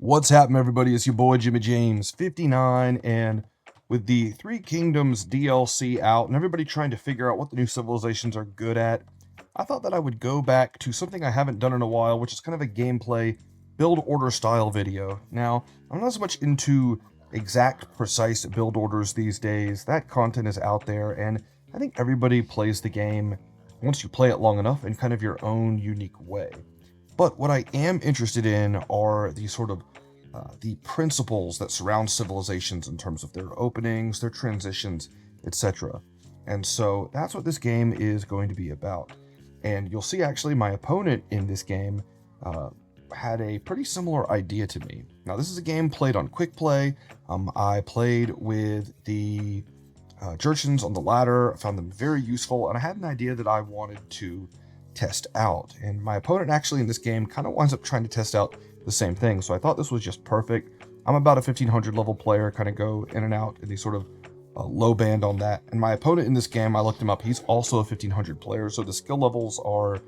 What's happening, everybody? It's your boy Jimmy James 59, and with the Three Kingdoms DLC out and everybody trying to figure out what the new civilizations are good at, I thought that I would go back to something I haven't done in a while, which is kind of a gameplay build order style video. Now, I'm not so much into exact precise build orders these days. That content is out there, and I think everybody plays the game once you play it long enough in kind of your own unique way. But what I am interested in are the sort of the principles that surround civilizations in terms of their openings, their transitions, etc. And so that's what this game is going to be about. And you'll see actually my opponent in this game had a pretty similar idea to me. Now this is a game played on quick play. I played with the Jurchens on the ladder. I found them very useful, and I had an idea that I wanted to test out, and my opponent actually in this game kind of winds up trying to test out the same thing, so I thought this was just perfect. I'm about a 1500 level player, kind of go in and out in the sort of low band on that, and my opponent in this game, I looked him up, he's also a 1500 player, so the skill levels are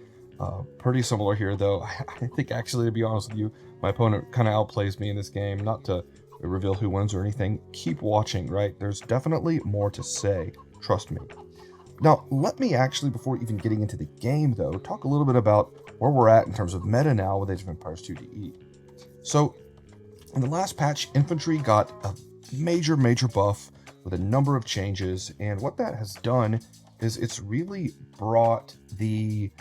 pretty similar here, though. I think actually, to be honest with you, my opponent kind of outplays me in this game. Not to reveal who wins or anything, keep watching, right? There's definitely more to say, trust me. Now, let me actually, before even getting into the game, though, talk a little bit about where we're at in terms of meta now with Age of Empires 2DE. So, in the last patch, infantry got a major buff with a number of changes, and what that has done is it's really brought the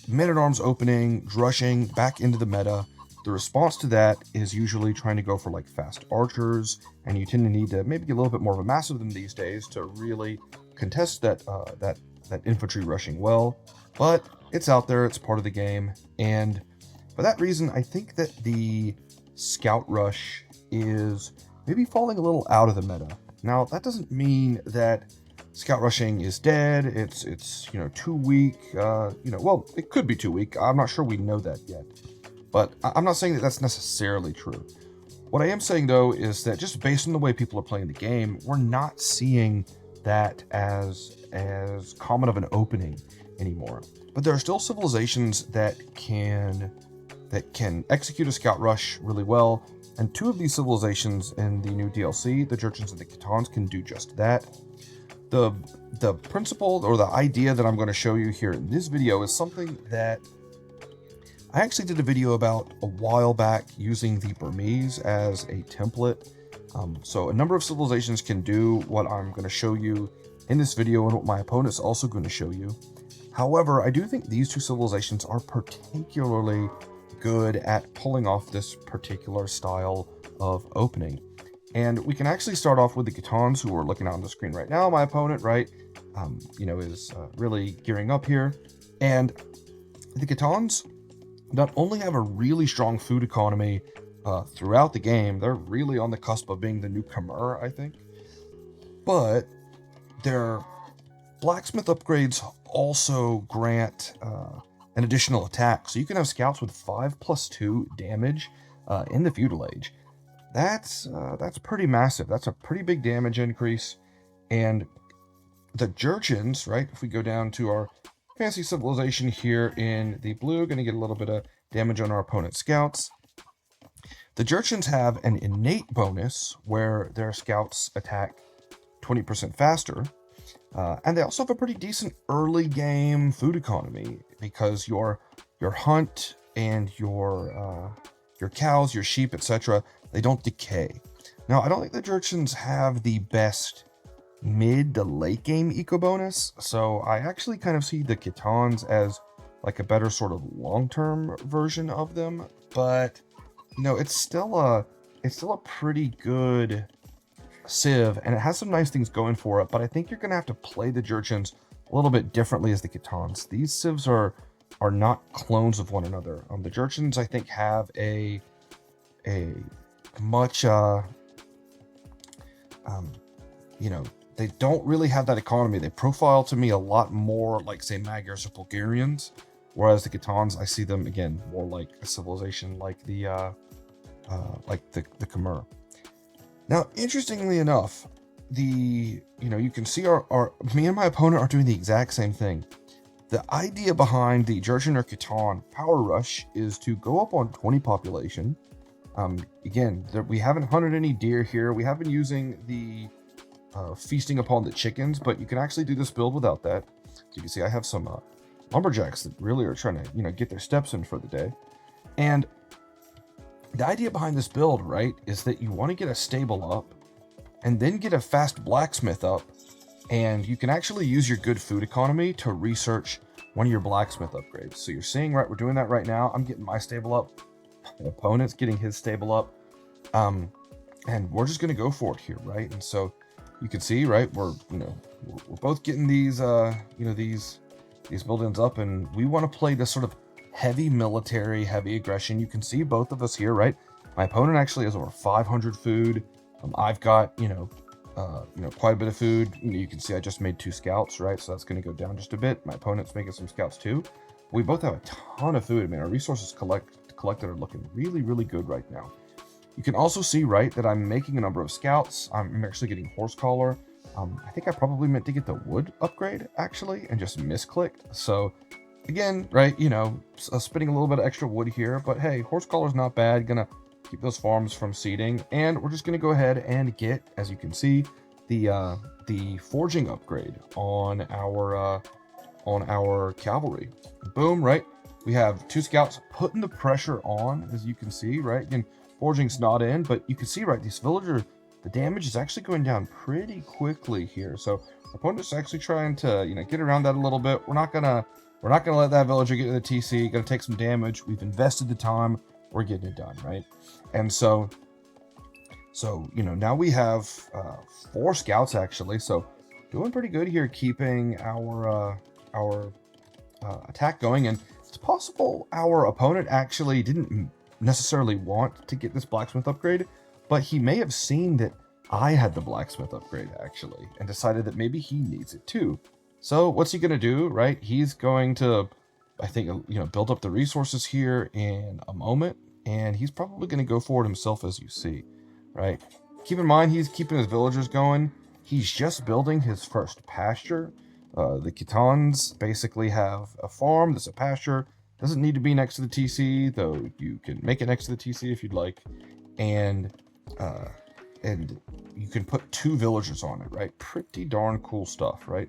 men-at-arms opening, drushing back into the meta. The response to that is usually trying to go for like fast archers, and you tend to need to maybe get a little bit more of a mass of them these days to really contest that infantry rushing well. But it's out there, it's part of the game, and for that reason, I think that the scout rush is maybe falling a little out of the meta. Now, that doesn't mean that scout rushing is dead. It's too weak. Well, it could be too weak. I'm not sure we know that yet. But I'm not saying that that's necessarily true. What I am saying, though, is that just based on the way people are playing the game, we're not seeing that as common of an opening anymore. But there are still civilizations that can execute a scout rush really well, and two of these civilizations in the new DLC, the Jurchens and the Khitans, can do just that. The principle or the idea that I'm going to show you here in this video is something that I actually did a video about a while back using the Burmese as a template. So a number of civilizations can do what I'm going to show you in this video and what my opponent's also going to show you. However, I do think these two civilizations are particularly good at pulling off this particular style of opening. And we can actually start off with the Khitans, who are looking out on the screen right now. My opponent, right, is really gearing up here. And the Khitans not only have a really strong food economy throughout the game, they're really on the cusp of being the new Khmer, I think. But their blacksmith upgrades also grant an additional attack. So you can have scouts with 5+2 damage in the feudal age. That's pretty massive. That's a pretty big damage increase. And the Jurchens, right, if we go down to our fancy civilization here in the blue, going to get a little bit of damage on our opponent's scouts. The Jurchens have an innate bonus where their scouts attack 20% faster. And they also have a pretty decent early game food economy because your hunt and your cows, your sheep, etc., they don't decay. Now, I don't think the Jurchens have the best mid to late game eco bonus, so I actually kind of see the Khitans as like a better sort of long-term version of them, but it's still a pretty good civ, and it has some nice things going for it, but I think you're gonna have to play the Jurchens a little bit differently as the Khitans. These civs are not clones of one another. The Jurchens, I think, have a much they don't really have that economy. They profile to me a lot more like, say, Magyars or Bulgarians, whereas the Khitans, I see them again more like a civilization like the Khmer. Now, interestingly enough, you can see our me and my opponent are doing the exact same thing. The idea behind the Jurchen or Khitan power rush is to go up on 20 population. Again, we haven't hunted any deer here. We have been using the feasting upon the chickens, but you can actually do this build without that. So you can see I have some lumberjacks that really are trying to, get their steps in for the day. And the idea behind this build, right, is that you want to get a stable up and then get a fast blacksmith up, and you can actually use your good food economy to research one of your blacksmith upgrades. So you're seeing, right, we're doing that right now. I'm getting my stable up. My opponent's getting his stable up. And we're just going to go for it here, right? And so you can see, right, we're both getting these, these buildings up, and we want to play this sort of heavy military, heavy aggression. You can see both of us here, right? My opponent actually has over 500 food. I've got, quite a bit of food. You can see I just made 2 scouts, right? So that's going to go down just a bit. My opponent's making some scouts too. We both have a ton of food. I mean, our resources collected are looking really, really good right now. You can also see, right, that I'm making a number of scouts. I'm actually getting horse collar. I think I probably meant to get the wood upgrade, actually, and just misclicked. So, again, right, spending a little bit of extra wood here. But, hey, horse collar's not bad. Gonna keep those farms from seeding. And we're just going to go ahead and get, as you can see, the forging upgrade on our cavalry. Boom, right? We have 2 scouts putting the pressure on, as you can see, right? Again, forging's not in, but you can see, right, these villagers, the damage is actually going down pretty quickly here. So opponent's actually trying to, get around that a little bit. We're not gonna let that villager get to the TC. Gonna take some damage. We've invested the time. We're getting it done, right? And so now we have 4 scouts actually. So doing pretty good here, keeping our attack going. And it's possible our opponent actually didn't necessarily want to get this blacksmith upgrade, but he may have seen that I had the blacksmith upgrade actually and decided that maybe he needs it too. So what's he going to do, right? He's going to, I think, build up the resources here in a moment, and he's probably going to go for it himself, as you see, right? Keep in mind, he's keeping his villagers going. He's just building his first pasture. The Khitans basically have a farm. There's a pasture. Doesn't need to be next to the TC, though you can make it next to the TC if you'd like. And you can put 2 villagers on it, right? Pretty darn cool stuff, right?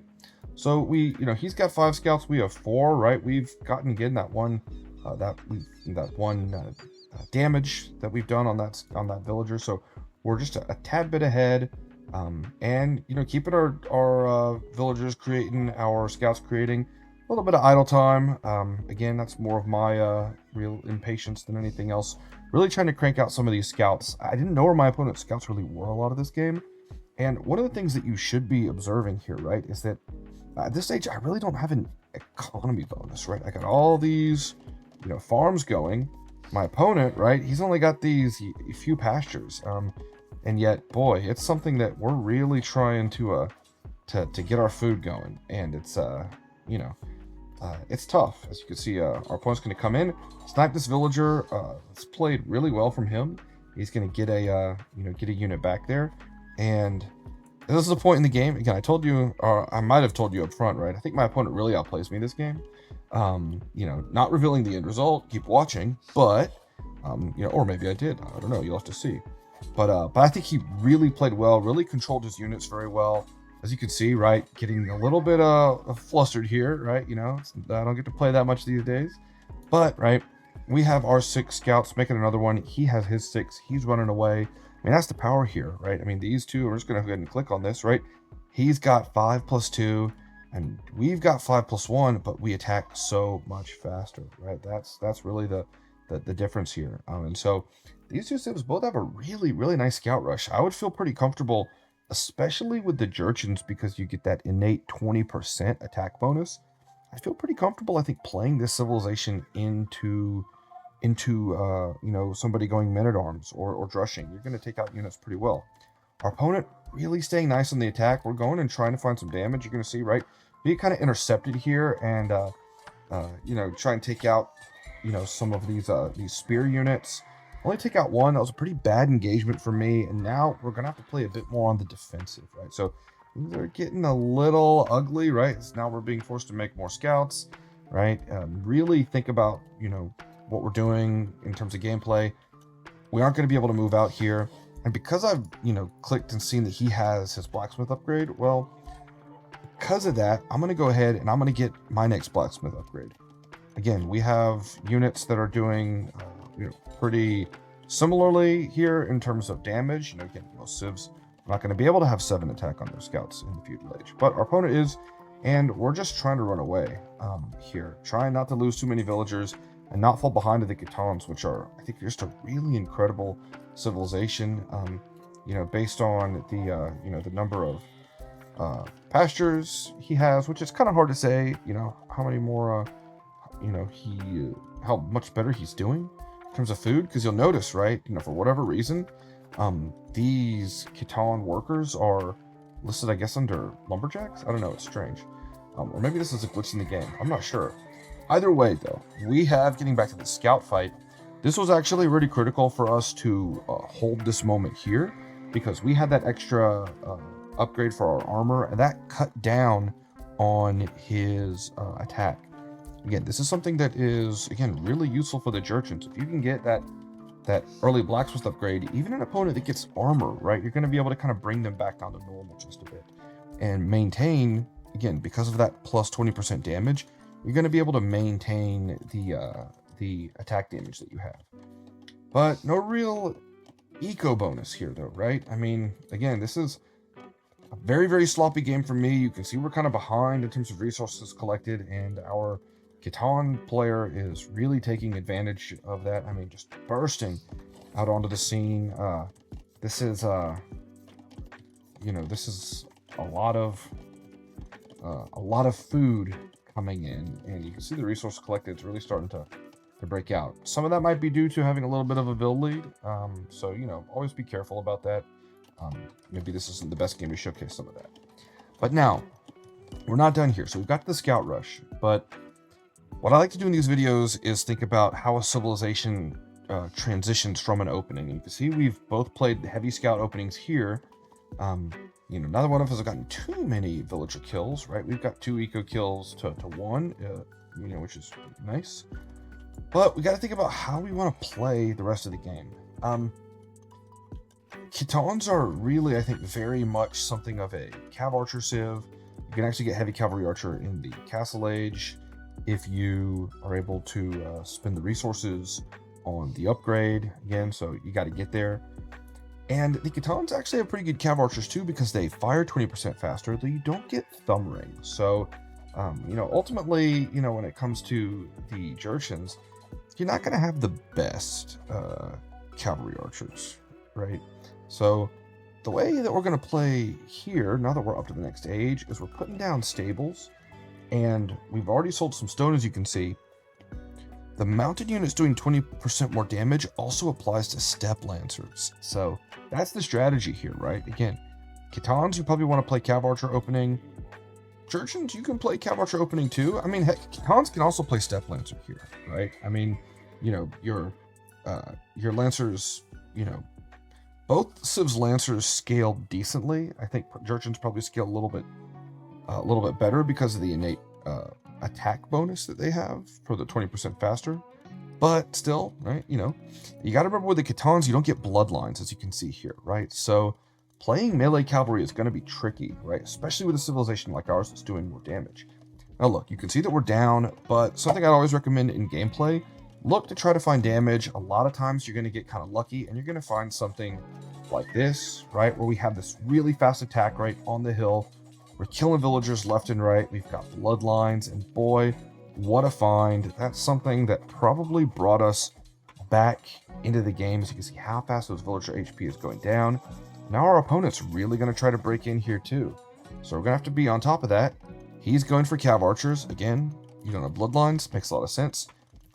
So he's got 5 scouts. We have 4, right? We've gotten again that one damage that we've done on that villager. So we're just a tad bit ahead. And keeping our villagers creating, our scouts creating a little bit of idle time. Again, that's more of my real impatience than anything else. Really trying to crank out some of these scouts. I didn't know where my opponent's scouts really were a lot of this game. And one of the things that you should be observing here, right, is that at this stage, I really don't have an economy bonus, right? I got all these, farms going. My opponent, right, he's only got these few pastures. And yet, boy, it's something that we're really trying to get our food going. And it's, it's tough. As you can see, our opponent's going to come in, snipe this villager. It's played really well from him. He's going to get a unit back there. And this is a point in the game. Again, I told you, or I might have told you up front, right? I think my opponent really outplays me this game. Not revealing the end result. Keep watching, but or maybe I did. I don't know. You'll have to see. But I think he really played well. Really controlled his units very well. As you can see, right, getting a little bit flustered here, right? I don't get to play that much these days. But, right, we have our 6 scouts making another one. He has his 6. He's running away. I mean, that's the power here, right? I mean, these 2, we're just going to go ahead and click on this, right? He's got 5 plus 2, and we've got 5 plus 1, but we attack so much faster, right? That's really the difference here. And so these 2 civs both have a really, really nice scout rush. I would feel pretty comfortable, especially with the Jurchens, because you get that innate 20% attack bonus. I feel pretty comfortable, I think, playing this civilization into somebody going men-at-arms or drushing. You're going to take out units pretty well. Our opponent really staying nice on the attack. We're going and trying to find some damage. You're going to see, right? We get kind of intercepted here and, try and take out, some of these spear units. Only take out 1. That was a pretty bad engagement for me. And now we're going to have to play a bit more on the defensive, right? So they're getting a little ugly, right? So now we're being forced to make more scouts, right? Really think about, what we're doing in terms of gameplay. We aren't going to be able to move out here. And because I've, clicked and seen that he has his blacksmith upgrade, well, because of that, I'm going to go ahead and I'm going to get my next blacksmith upgrade. Again, we have units that are doing, pretty similarly here in terms of damage. Again, most civs are not going to be able to have 7 attack on their scouts in the feudal age, but our opponent is, and we're just trying to run away here, trying not to lose too many villagers and not fall behind to the Khitans, which are, I think, just a really incredible civilization. Based on the number of pastures he has, which is kind of hard to say. How many more, how much better he's doing in terms of food, because you'll notice, right? For whatever reason, these Khitan workers are listed, I guess, under lumberjacks. I don't know. It's strange. Or maybe this is a glitch in the game. I'm not sure. Either way, though, we have, getting back to the scout fight, this was actually really critical for us to hold this moment here, because we had that extra upgrade for our armor, and that cut down on his attack. Again, this is something that is, again, really useful for the Jurchens. If you can get that early blacksmith upgrade, even an opponent that gets armor, right, you're going to be able to kind of bring them back down to normal just a bit and maintain, again, because of that plus 20% damage, you're going to be able to maintain the attack damage that you have. But no real eco bonus here, though, right? I mean, again, this is a very, very sloppy game for me. You can see we're kind of behind in terms of resources collected, and our Khitan player is really taking advantage of that. I mean, just bursting out onto the scene. This is this is a lot of food coming in, and you can see the resource collected is really starting to break out. Some of that might be due to having a little bit of a build lead, so always be careful about that. Maybe this isn't the best game to showcase some of that. But now, we're not done here. So we've got the scout rush, but what I like to do in these videos is think about how a civilization transitions from an opening. And you can see we've both played heavy scout openings here. Neither one of us have gotten too many villager kills, right? We've got 2 eco kills to 1, which is nice. But we got to think about how we want to play the rest of the game. Khitans are really, I think, very much something of a cav archer civ. You can actually get heavy cavalry archer in the castle age if you are able to spend the resources on the upgrade again, so you got to get there. And the Khitans actually have pretty good cav archers too, because they fire 20% faster, though you don't get thumb rings. So ultimately, when it comes to the Jurchens, you're not going to have the best cavalry archers, right? So the way that we're going to play here, now that we're up to the next age, is we're putting down stables, and we've already sold some stone, as you can see. The mounted units doing 20% more damage also applies to step lancers. So that's the strategy here, right? Again, Khitans, you probably want to play cav archer opening. Jurchens, you can play cav archer opening too. I mean, heck, Khitans can also play step lancer here, right? I mean, your lancers, both civs lancers scale decently. I think Jurchens probably scale a little bit better because of the innate attack bonus that they have for the 20% faster. But still, right? You got to remember with the Khitans, you don't get bloodlines, as you can see here, right? So playing melee cavalry is going to be tricky, right? Especially with a civilization like ours that's doing more damage. Now look, you can see that we're down, but something I'd always recommend in gameplay, look to try to find damage. A lot of times you're going to get kind of lucky, and you're going to find something like this, right? Where we have this really fast attack right on the hill. We're killing villagers left and right. We've got bloodlines, and boy, what a find. That's something that probably brought us back into the game. As you can see how fast those villager HP is going down. Now our opponent's really going to try to break in here too. So we're going to have to be on top of that. He's going for cav archers. Again, you don't have bloodlines. Makes a lot of sense.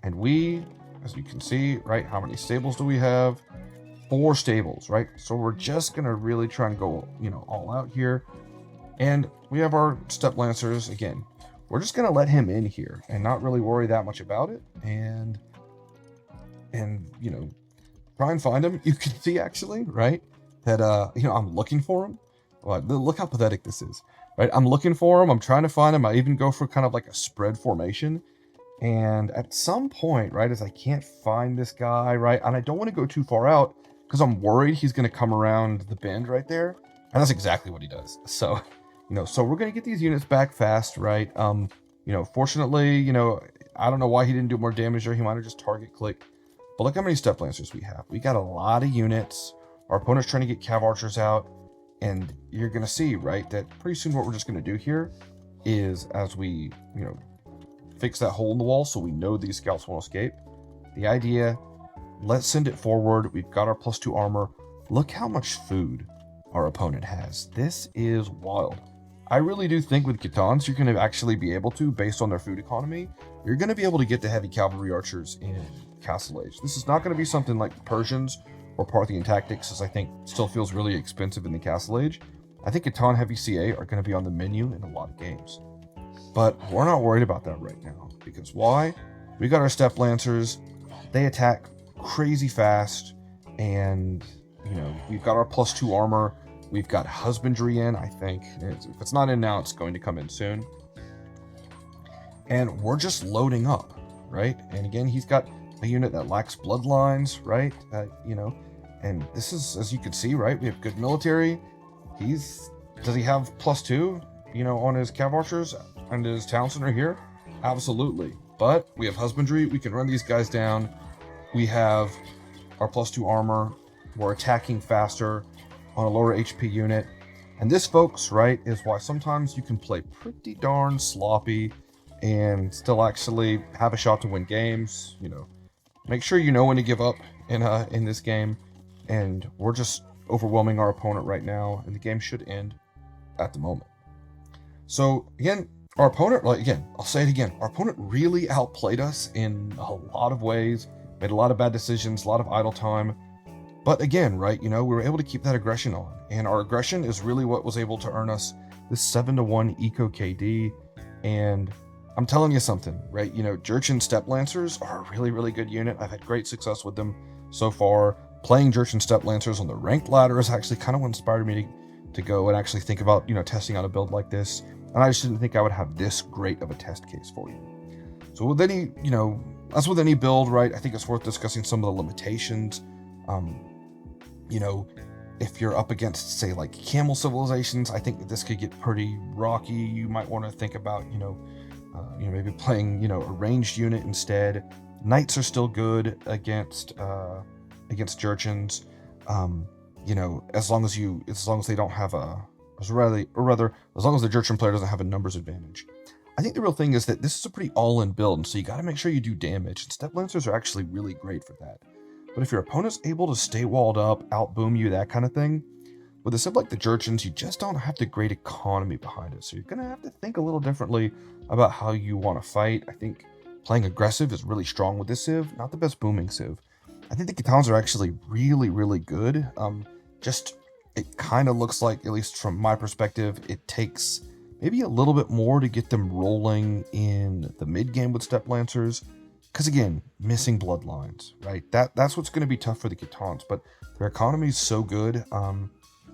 And we, as you can see, right, how many stables do we have? 4 stables, right? So we're just going to really try and go, all out here. And we have our step lancers. Again, we're just going to let him in here and not really worry that much about it. And try and find him. You can see actually, right, that, I'm looking for him. Like, look how pathetic this is, right? I'm looking for him. I'm trying to find him. I even go for kind of like a spread formation. And at some point, right, as I can't find this guy, right, and I don't want to go too far out because I'm worried he's going to come around the bend right there. And that's exactly what he does. So, so we're going to get these units back fast, right? Fortunately, I don't know why he didn't do more damage there. He might have just target clicked. But look how many step lancers we have. We got a lot of units. Our opponent's trying to get cav archers out. And you're going to see, right, that pretty soon what we're just going to do here is as we, fix that hole in the wall so we know these scouts won't escape. The idea, let's send it forward. We've got our +2 armor. Look how much food our opponent has. This is wild. I really do think with Khitans, you're going to actually be able to, based on their food economy, you're going to be able to get the heavy cavalry archers in Castle Age. This is not going to be something like Persians or Parthian tactics, as I think still feels really expensive in the Castle Age. I think Khitan heavy CA are going to be on the menu in a lot of games. But we're not worried about that right now, because why? We got our step lancers. They attack crazy fast, and we've got our +2 armor. We've got husbandry in, I think. If it's not in now, it's going to come in soon. And we're just loading up, right? And again, he's got a unit that lacks bloodlines, right? And this is, as you can see, right? We have good military. Does he have +2, on his cav archers and his town center here? Absolutely. But we have husbandry. We can run these guys down. We have our +2 armor. We're attacking faster on a lower HP unit. And this, folks, right, is why sometimes you can play pretty darn sloppy and still actually have a shot to win games. Make sure you know when to give up in this game. And we're just overwhelming our opponent right now, and the game should end at the moment. So again, our opponent, I'll say it again, our opponent really outplayed us in a lot of ways, made a lot of bad decisions, a lot of idle time. But again, right, we were able to keep that aggression on, and our aggression is really what was able to earn us this 7-1 eco KD. And I'm telling you something, right? Jurchen step lancers are a really, really good unit. I've had great success with them so far. Playing Jurchen step lancers on the ranked ladder is actually kind of what inspired me to go and actually think about, testing out a build like this. And I just didn't think I would have this great of a test case for you. So with any, as with any build, right, I think it's worth discussing some of the limitations. If you're up against, say, like camel civilizations, I think that this could get pretty rocky. You might want to think about, maybe playing, a ranged unit instead. Knights are still good against Jurchens. As long as they don't have as long as the Jurchen player doesn't have a numbers advantage. I think the real thing is that this is a pretty all-in build, and so you got to make sure you do damage, and step lancers are actually really great for that. But if your opponent's able to stay walled up, outboom you, that kind of thing, with a civ like the Jurchens, you just don't have the great economy behind it, so you're going to have to think a little differently about how you want to fight. I think playing aggressive is really strong with this civ, not the best booming civ. I think the Khitans are actually really, really good. It kind of looks like, at least from my perspective, it takes maybe a little bit more to get them rolling in the mid game with step lancers. Because again, missing bloodlines, right? That's what's going to be tough for the Khitans, but their economy is so good.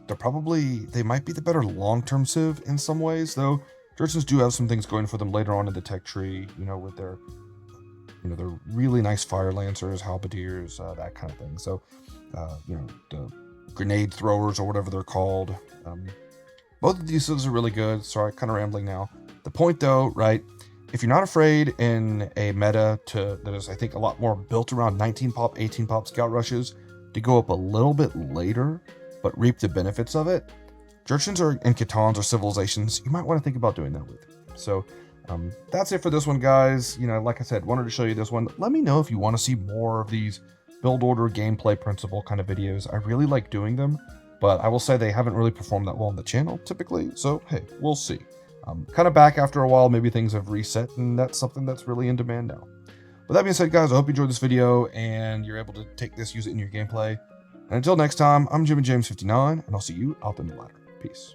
They might be the better long-term civ in some ways, though. Jurchens do have some things going for them later on in the tech tree, with their really nice fire lancers, halberdiers, that kind of thing. So, the grenade throwers or whatever they're called. Both of these civs are really good. Sorry, kind of rambling now. The point, though, right? If you're not afraid in a meta that is, I think, a lot more built around 19 pop, 18 pop scout rushes to go up a little bit later, but reap the benefits of it, Jurchens and Khitans are civilizations you might want to think about doing that with. So that's it for this one, guys. Like I said, wanted to show you this one. Let me know if you want to see more of these build order gameplay principle kind of videos. I really like doing them, but I will say they haven't really performed that well on the channel typically. So hey, we'll see. Kind of back after a while, maybe things have reset, and that's something that's really in demand now. With that being said, guys, I hope you enjoyed this video and you're able to take this, use it in your gameplay. And until next time, I'm Jim and James 59, and I'll see you out in the ladder. Peace.